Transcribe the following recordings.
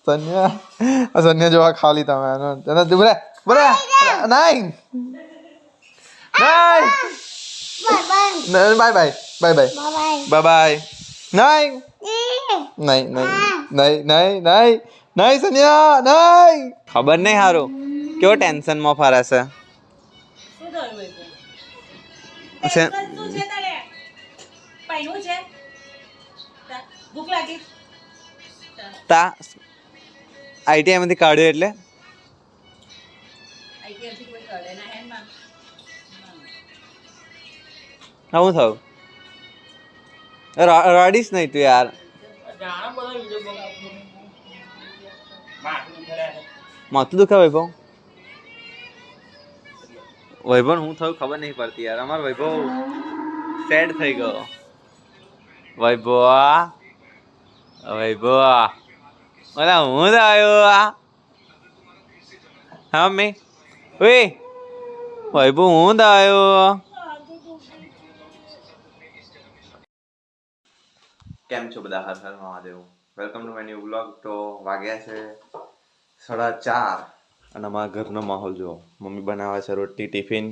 સન્યા સન્યા જોવા ખાલી તમે તને બોલે બોલે નહીં નહીં by bye bye bye bye by નહીં નહીં નહીં નહીં નહીં નહીં નહીં સન્યા નહીં ખબર નહીં હારું કેવો ટેન્શનમાં ફરે છે તા આઈટીઆઈ માંથી કાઢ્યો એટલે શું થયું રડીશ નહીં તું યાર માથું દુખા વૈભવ વૈભવ હું થયું ખબર નહીં પડતી યાર અમારો વૈભવ સેડ થઈ ગયો વૈભવ વૈભવ ઓલા હું આવ્યો હા મેં ઓય વૈભવ હું આવ્યો કેમ છો બધા હર હર Mahadev welcome to my new vlog તો વાગ્યા છે 4:30 અને અમારા ઘરનો માહોલ જુઓ મમ્મી બનાવે છે રોટલી ટિફિન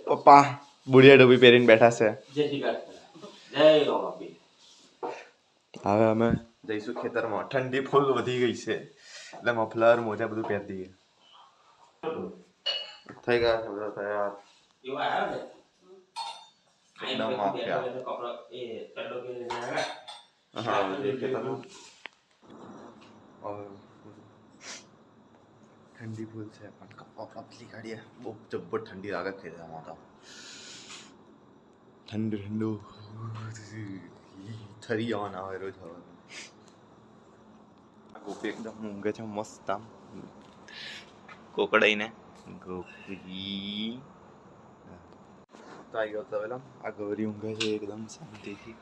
પપ્પા બુઢિયા ડોબી પહેરીને બેઠા છે હવે અમે જઈશું ખેતરમાં ઠંડી ફૂલ વધી ગઈ છે એટલે મફલર મોજા બધું પહેરી દઈએ થઈ ગયા છે બધા તૈયાર એકદમ માફિયા હા ઠંડી ફૂલ છે પણ કપડા પતલી કાઢીએ બહુ જબ્બર ઠંડી લાગે ખેતરમાં તો ઠંડુ ઠંડુ થરી જવાના હોય રોજ હવે આ ગોપી એકદમ ઊંઘે છે મસ્ત આમ કોકડાઈને ગોપી તો આવી ગયો તો પેલા આ ગૌરી ઊંઘે છે એકદમ શાંતિથી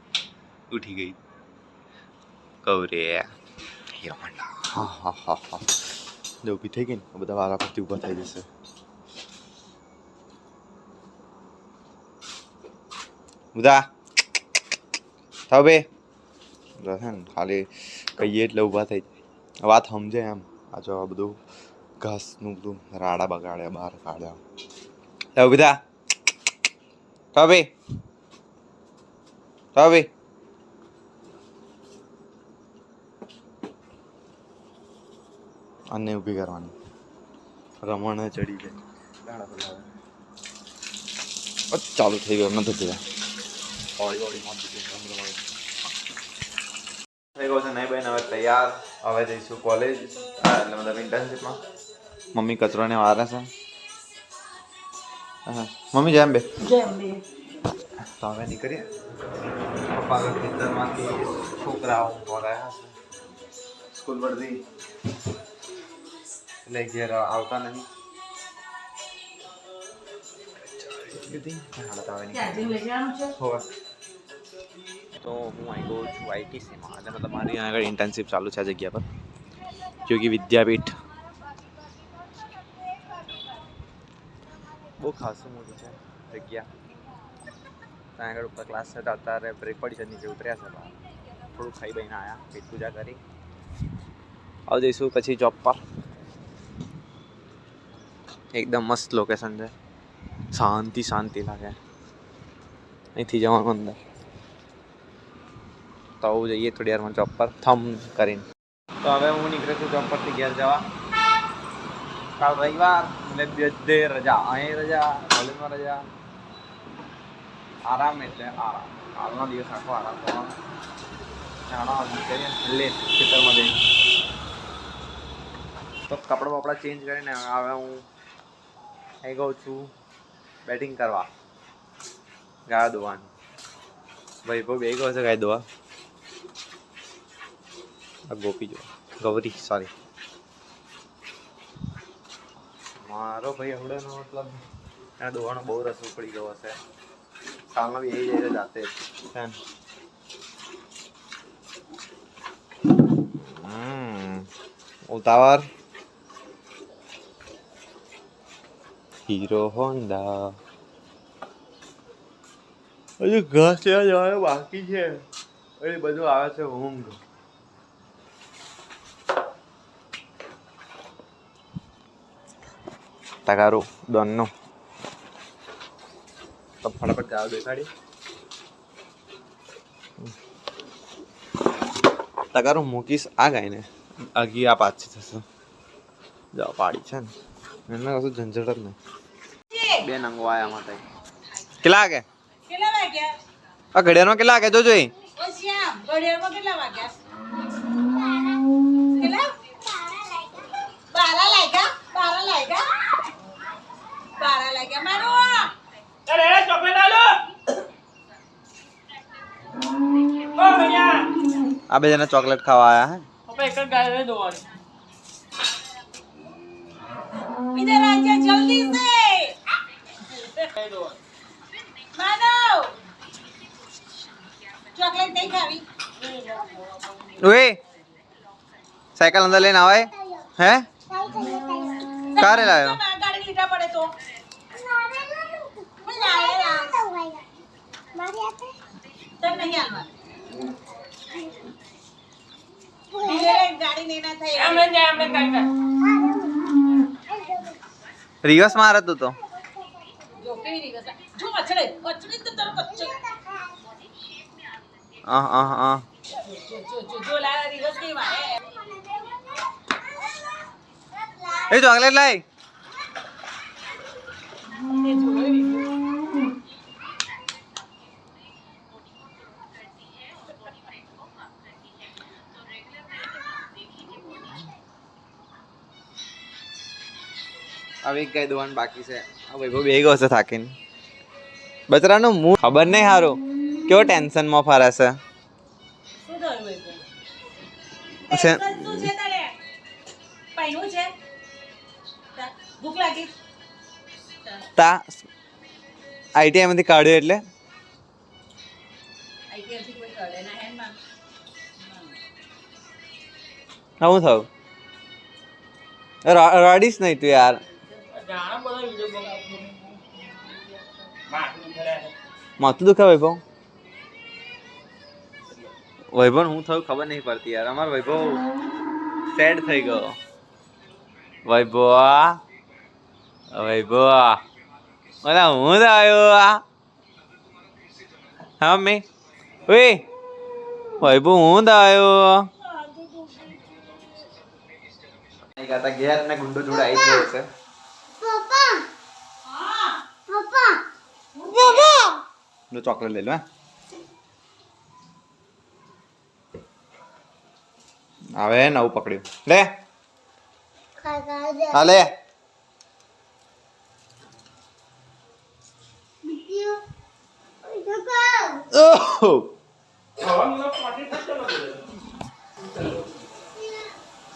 ઉઠી ગઈ ગૌરી હીરોમંડા હા હા હા હા જો ઊભી થઈ ગઈ ને બધા વારા પરથી ઊભા થઈ જશે બધા થાવ બે છે ને ખાલી કહીએ એટલે ઊભા થઈ જાય વાત સમજે એમ આ જો આ બધું ઘાસનું બધું રાડા બગાડ્યા બહાર કાઢ્યા થાવ બધા થાવ બે થાવ બે આને ઊભી કરવાની રમણ ચડી જાય રાડા બગાડે ચાલુ થઈ ગયો નથી પીવા થઈ ગયો છે નહીં બેન હવે તૈયાર હવે જઈશું કોલેજ એટલે મતલબ ઇન્ટર્નશીપમાં મમ્મી કચરોને વારે છે મમ્મી જેમ બે તો હવે નીકળીએ પપ્પા ખેતરમાંથી છોકરાઓ વગાયા છે સ્કૂલ પરથી એટલે ઘેર આવતા નહીં તો હું આવી ગયો છું આઈટીસીમાં એટલે મતલબ મારી આગળ ઇન્ટર્નશીપ ચાલુ છે આ જગ્યા પર યોગી વિદ્યાપીઠ બહુ ખાસું મોટું છે જગ્યા ત્યાં આગળ ઉપર ક્લાસ છે અત્યારે બ્રેક પડી છે નીચે ઉતર્યા છે થોડું ખાઈ બહીને આવ્યા પેટ પૂજા કરી આવ જઈશું પછી જોબ પર એકદમ મસ્ત લોકેશન છે શાંતિ શાંતિ લાગે અહીંથી જવાનું અંદર તો જઈએ થોડી વારમાં જોબ પર થમ કરીને તો હવે હું નીકળ્યો છું જોબ પરથી ઘેર જવા કાલ રવિવાર એટલે બધે રજા અહીં રજા કોલેજમાં રજા આરામ એટલે આરામ હાલનો દિવસ આખો આરામ કરવાનો જાણો નીકળીએ છેલ્લે ખેતરમાં જઈને તો કપડાં બપડા ચેન્જ કરીને હવે હું આવી ગયો છું બેટિંગ કરવા ગાય દોવાનું વૈભવ બે ગયો છે ગાય દોવા આ ગોપી જો ગૌરી સોરી મારો ભાઈ હવડેનો મતલબ ત્યાં દોવાનો બહુ રસ પડી ગયો હશે સાલમાં બી એ જાય જાતે ઉતાવળ હીરો હોન્ડા હજુ ઘાસ લેવા જવાનું બાકી છે એ બધું આવે છે ઊંઘ તગારું દોનનું તો ફટાફટ ગાવ દેખાડી તગારું મૂકીશ આ ગાયને આગી આ પાછી થશે જાઓ પાડી છે ને એને કશું ઝંઝટ જ નહીં બે નંગો આયા માટે કેટલા વાગે આ ઘડિયાળમાં કેટલા વાગે જોજો ઘડિયાળમાં કેટલા વાગ્યા કેટલા 12 લાગ્યા મારો અરે ચોકલેટ આલો ઓ ભૈયા આ બે જણા ચોકલેટ ખાવા આયા હે પપ્પા એક જ ગાય દો વાળી इधर आजा जल्दी से मानो चॉकलेट नहीं खावी ओए साइकिल अंदर लेना आवे हैं कार लायो गाड़ी लीटा पड़े तो मैं आया मारी आते तब नहीं आना गाड़ी लेना था हमें गाड़ी रिवर्स मारा तू तो जो केवी रिवर्स जो कचड़े तो तर कच्चे जो ला रिवर्स नहीं मारे ए चॉकलेट लाई ये जोड़े भी अब एक गाय दुकान बाकी से अब वो बेगो से थाकिन बचरानो मुंह खबर नहीं हारो क्यों टेंशन में फरे से શું થયું એ अच्छा શું છે તારે પાઈનું છે ભૂખ લાગી ता आईटीआई मध्ये काढ्यो એટલે આઈટીઆઈ થી કોઈ કરે ના હે માં હું થયું રડીશ નહીં તું યાર જાણા બધા વિડિયો બગાડો માથું ફરે માથું દુખે વૈભવ વૈભવ હું થયું ખબર નહીં પડતી યાર અમાર વૈભવ સેડ થઈ ગયો વૈભવ વૈભવ ઓલા હું થયો હા મેં ઓય વૈભવ હું થયો आता घेर ने गुंडो जोड़ा आई गयो से પાપા હા પાપા બાબા लो चॉकलेट ले लो हैं आवे नव पकड़ियो ले आ ले ओह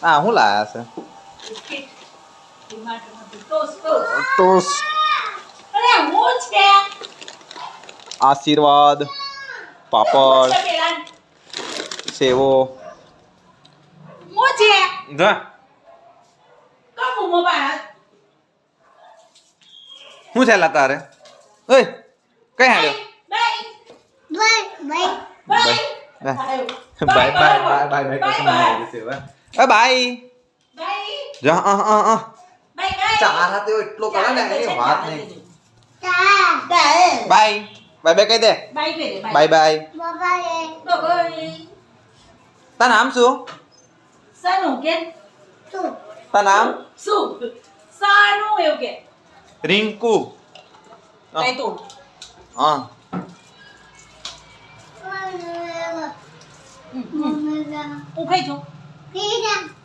आ હું લાયા છે टोस्ट અરે હું છે आशीर्वाद पापड़ सेवो હું છે जा કમ મોબાઈલ હું છે લાતા રે ઓય કઈ હાડ્યો bye bye bye bye bye bye bye bye कसम नहीं सेवा ए बाय બાય जा બાય બાય चार हाथे એટલો કરે ને એની વાત નહીં બાય બાય બાય બાય કહી દે બાય કરે બાય બાય બાય બાય તા નામ શું સાનુ કે શું તા નામ શું સાનુ એવું કે रिंकू કઈ તો हां હું ખાઈ જો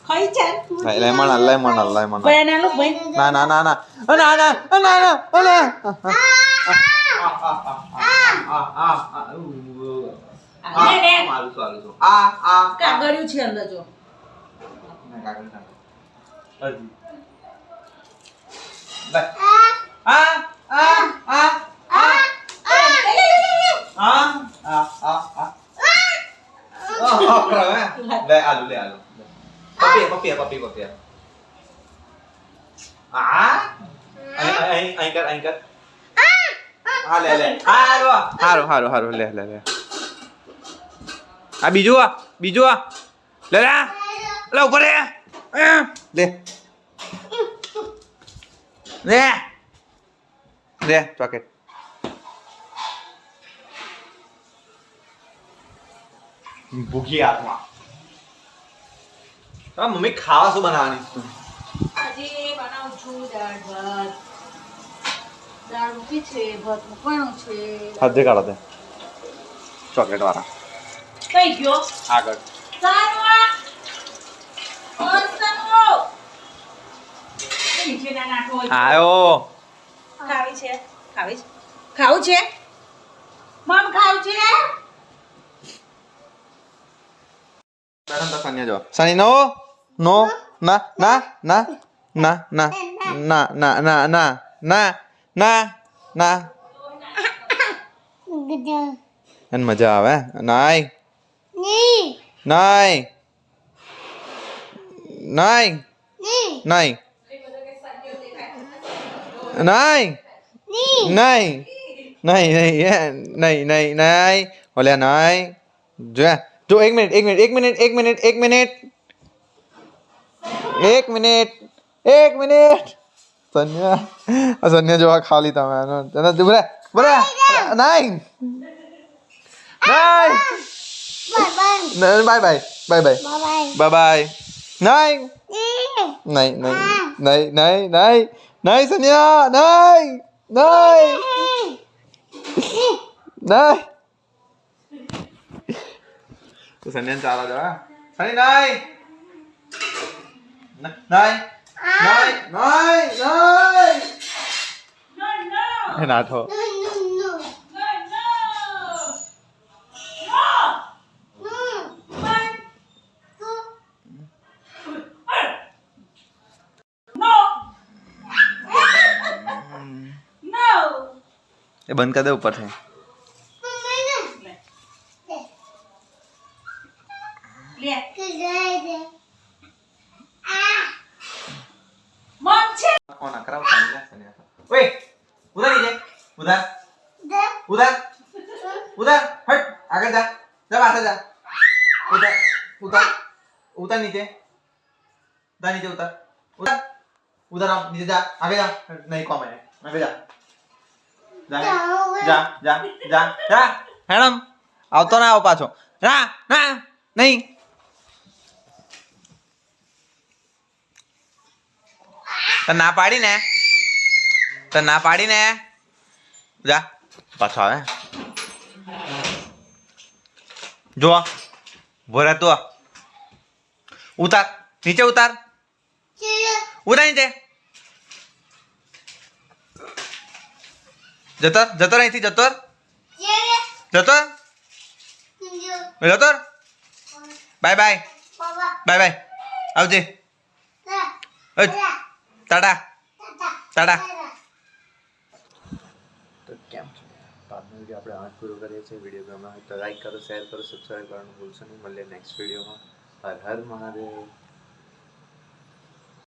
ખાઈ ચાલ લેમન લેમન લેમન ભાઈ ના લો ભાઈ ના ના ના ના ના ના ના ના મારું સારું છો આ કાગળિયું છે અંદર જો ले आलू ले आलू पपिया पपिया पपिया અહીં કર હા લે લે હારું હારું હારું લે લે લે આ બીજું આ લે લે લે ઉપર લે દે દે ચોકેટ ભૂખી આત્મા હા મમ્મી ખાવા શું બનાવવાની તું આજે બનાવું છું દાળ ભાત દાળ મૂકી છે ભાત મૂકવાનું છે હદે કાઢો દે ચોકલેટ વાળા કઈ ગયો આગળ સારવા ઓસનો નીચે ના નાખો આયો ખાવી છે ખાવું છે મમ ખાવું છે બેઠા તો સની જો સની નો નો ના ના ના ના ના ના ના ના ના ના ના ના Gede. એને મજા આવે નાય Ni. નાય નાય Ni. નાય નાય Ni. નાય નહીં નહીં નહીં નહીં નહીં ઓલે નહીં જો જો એક મિનિટ એક મિનિટ એક મિનિટ એક મિનિટ એક મિનિટ એક મિનિટ એક મિનિટ સન્યા સન્યા જોવા ખાલી તમે તને બોલે બોલે નહીં નહીં Bye bye. By bye bye by Bye bye. Bye bye નહીં Ni. નહીં નહીં નહીં નહીં નહીં નહીં સન્યા નહીં નહીં નહીં તો સન્યાને ચાલો જો સની નહીં નહીં નહીં નહીં નહીં નો નાઠો No no no. નો No. નો નો એ બંધ કરી દે ઉપરથી લે Gede. Ah. મમ છે કોના કરાવ સન્યા સન્યા ઓય ઉધર નીચે ઉધર De. ઉધર ઉધર હટ આગળ જા જા પાછળ જા ઉધર ઉધર ઉધર નીચે ઉધર નીચે ઉધર ઉધર ઉધર આવ નીચે જા આગળ જા નહીં કોમ है આગળ જા જા જા જા જા જા મેડમ આવતો ના આવ પાછો ના ના નહીં તો ના પાડી ને તો ના પાડી ને જા પાછો આવે જો ભોરા તો ઉતાર નીચે ઉતાર ઉતાર નીચે જતો જતો અહીંથી જતો જતો જતો bye bye Baba. Bye bye આવજે ઓય, ટાટા ટાટા તો કેમ છો આજનો વિડીયો આપણે આજ પૂરો કરીએ છીએ વિડીયો ગમ્યો હોય તો લાઈક કરો શેર કરો સબસ્ક્રાઈબ કરવાનું ભૂલશો નહીં મળીએ નેક્સ્ટ વિડીયોમાં હર હર મહાદેવ